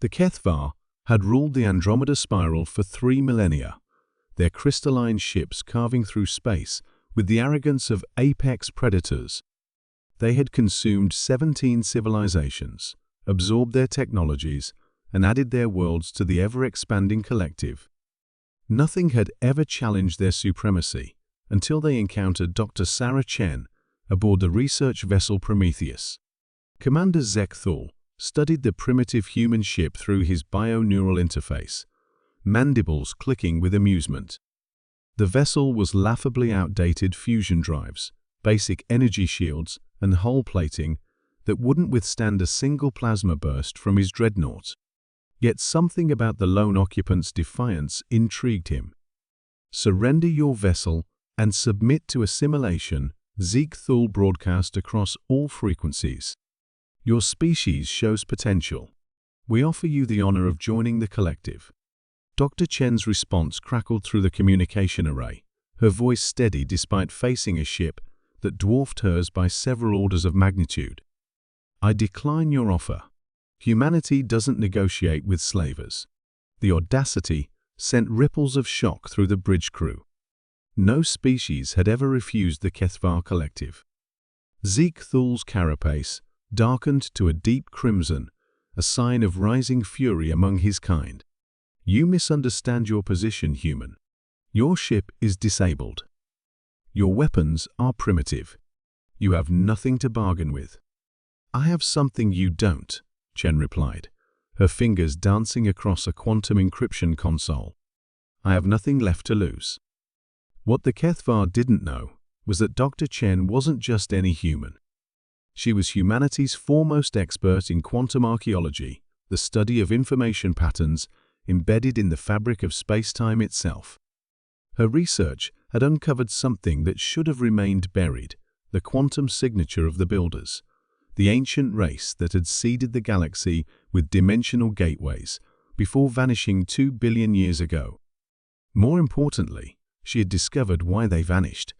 The HFY had ruled the Andromeda Spiral for 3 millennia, their crystalline ships carving through space with the arrogance of apex predators. They had consumed 17 civilizations, absorbed their technologies, and added their worlds to the ever-expanding collective. Nothing had ever challenged their supremacy until they encountered Dr. Sarah Chen aboard the research vessel Prometheus. Commander Zek Thul studied the primitive human ship through his bio-neural interface, mandibles clicking with amusement. The vessel was laughably outdated fusion drives, basic energy shields, and hull plating that wouldn't withstand a single plasma burst from his dreadnought. Yet something about the lone occupant's defiance intrigued him. "Surrender your vessel and submit to assimilation," Zeke Thul broadcast across all frequencies. "Your species shows potential. We offer you the honor of joining the collective." Dr. Chen's response crackled through the communication array, her voice steady despite facing a ship that dwarfed hers by several orders of magnitude. "I decline your offer. Humanity doesn't negotiate with slavers." The audacity sent ripples of shock through the bridge crew. No species had ever refused the HFY collective. Zeke Thul's carapace darkened to a deep crimson, a sign of rising fury among his kind. "You misunderstand your position, human. Your ship is disabled. Your weapons are primitive. You have nothing to bargain with." "I have something you don't," Chen replied, her fingers dancing across a quantum encryption console. "I have nothing left to lose." What the HFY didn't know was that Dr. Chen wasn't just any human. She was humanity's foremost expert in quantum archaeology, the study of information patterns embedded in the fabric of space-time itself. Her research had uncovered something that should have remained buried, the quantum signature of the Builders, the ancient race that had seeded the galaxy with dimensional gateways before vanishing 2 billion years ago. More importantly, she had discovered why they vanished.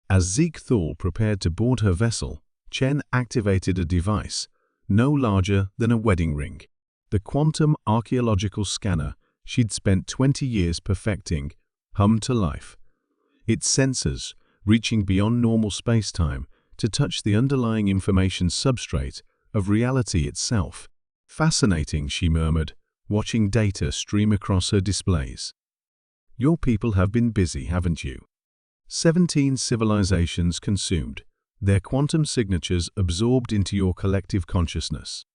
As Zeke Thul prepared to board her vessel, Chen activated a device no larger than a wedding ring. The quantum archaeological scanner she'd spent 20 years perfecting hummed to life, its sensors reaching beyond normal space-time to touch the underlying information substrate of reality itself. "Fascinating," she murmured, watching data stream across her displays. "Your people have been busy, haven't you? 17 civilizations consumed, their quantum signatures absorbed into your collective consciousness."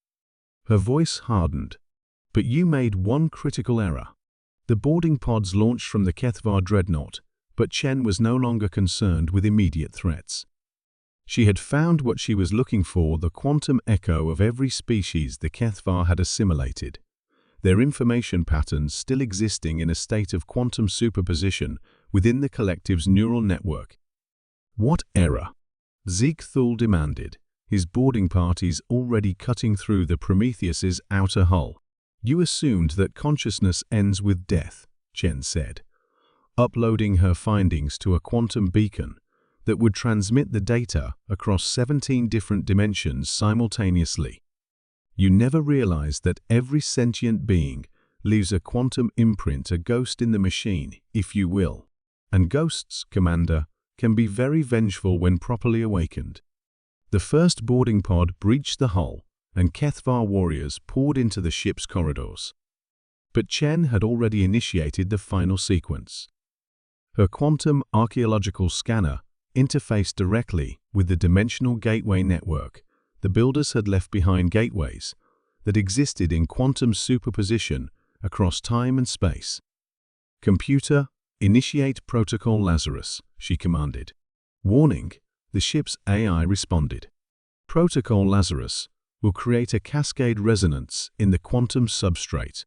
Her voice hardened. "But you made one critical error." The boarding pods launched from the HFY dreadnought, but Chen was no longer concerned with immediate threats. She had found what she was looking for, the quantum echo of every species the HFY had assimilated, their information patterns still existing in a state of quantum superposition within the collective's neural network. "What error?" Zeke Thul demanded, his boarding parties already cutting through the Prometheus's outer hull. "You assumed that consciousness ends with death," Chen said, uploading her findings to a quantum beacon that would transmit the data across 17 different dimensions simultaneously. "You never realized that every sentient being leaves a quantum imprint, a ghost in the machine, if you will. And ghosts, Commander, can be very vengeful when properly awakened." The first boarding pod breached the hull, and HFY warriors poured into the ship's corridors. But Chen had already initiated the final sequence. Her quantum archaeological scanner interfaced directly with the dimensional gateway network. The Builders had left behind gateways that existed in quantum superposition across time and space. "Computer, initiate Protocol Lazarus," she commanded. Warning, the ship's AI responded. "Protocol Lazarus will create a cascade resonance in the quantum substrate.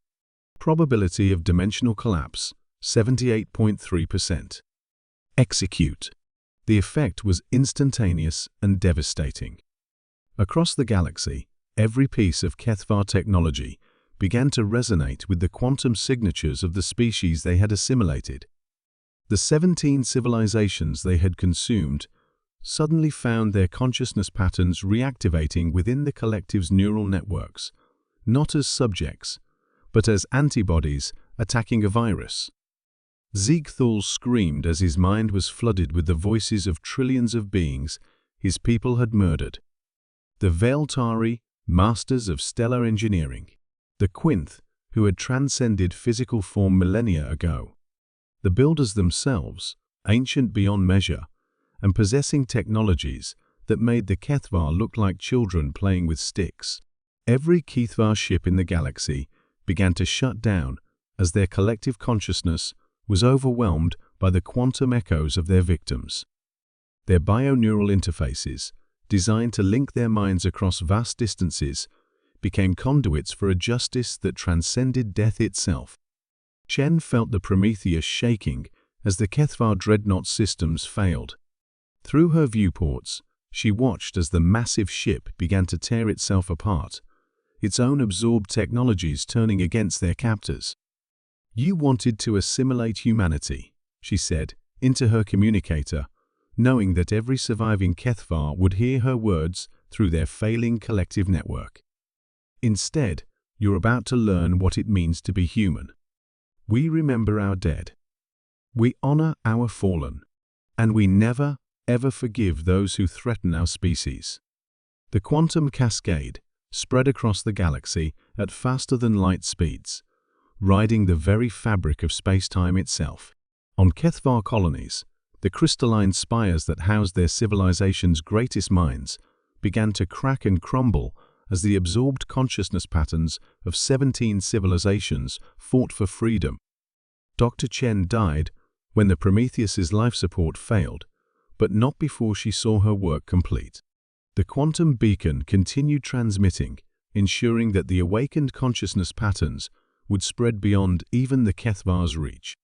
Probability of dimensional collapse, 78.3%. Execute." The effect was instantaneous and devastating. Across the galaxy, every piece of HFY technology began to resonate with the quantum signatures of the species they had assimilated. The 17 civilizations they had consumed suddenly found their consciousness patterns reactivating within the collective's neural networks, not as subjects, but as antibodies attacking a virus. Ziegthal screamed as his mind was flooded with the voices of trillions of beings his people had murdered. The Veltari, masters of stellar engineering. The Quinth, who had transcended physical form millennia ago. The builders themselves, ancient beyond measure, and possessing technologies that made the Kethvar look like children playing with sticks. Every Kethvar ship in the galaxy began to shut down as their collective consciousness was overwhelmed by the quantum echoes of their victims. Their bioneural interfaces, designed to link their minds across vast distances, became conduits for a justice that transcended death itself. Chen felt the Prometheus shaking as the Kethvar dreadnought systems failed. Through her viewports, she watched as the massive ship began to tear itself apart, its own absorbed technologies turning against their captors. "You wanted to assimilate humanity," she said, into her communicator, knowing that every surviving Kethvar would hear her words through their failing collective network. "Instead, you're about to learn what it means to be human. We remember our dead. We honor our fallen. And we never, ever forgive those who threaten our species." The quantum cascade spread across the galaxy at faster-than-light speeds, riding the very fabric of space-time itself. On Kethvar colonies, the crystalline spires that housed their civilization's greatest minds began to crack and crumble as the absorbed consciousness patterns of 17 civilizations fought for freedom. Dr. Chen died when the Prometheus's life support failed, but not before she saw her work complete. The quantum beacon continued transmitting, ensuring that the awakened consciousness patterns would spread beyond even the Kethvar's reach.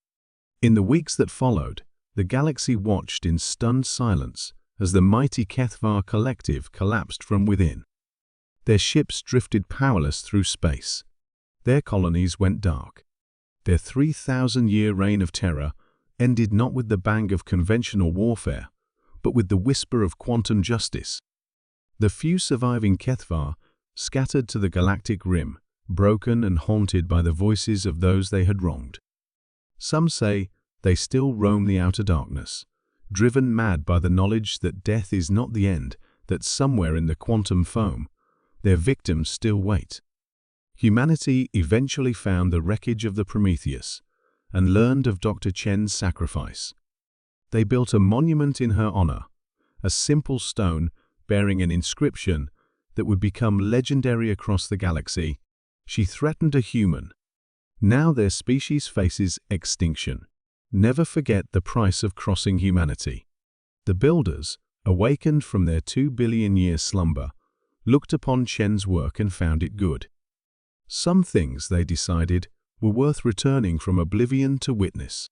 In the weeks that followed, the galaxy watched in stunned silence as the mighty Kethvar collective collapsed from within. Their ships drifted powerless through space. Their colonies went dark. Their 3,000-year reign of terror ended not with the bang of conventional warfare, but with the whisper of quantum justice. The few surviving Kethvar scattered to the galactic rim, broken and haunted by the voices of those they had wronged. Some say they still roam the outer darkness, driven mad by the knowledge that death is not the end, that somewhere in the quantum foam, their victims still wait. Humanity eventually found the wreckage of the Prometheus and learned of Dr. Chen's sacrifice. They built a monument in her honor, a simple stone bearing an inscription that would become legendary across the galaxy. She threatened a human. Now their species faces extinction. Never forget the price of crossing humanity. The builders, awakened from their 2-billion-year slumber, looked upon Chen's work and found it good. Some things, they decided, were worth returning from oblivion to witness.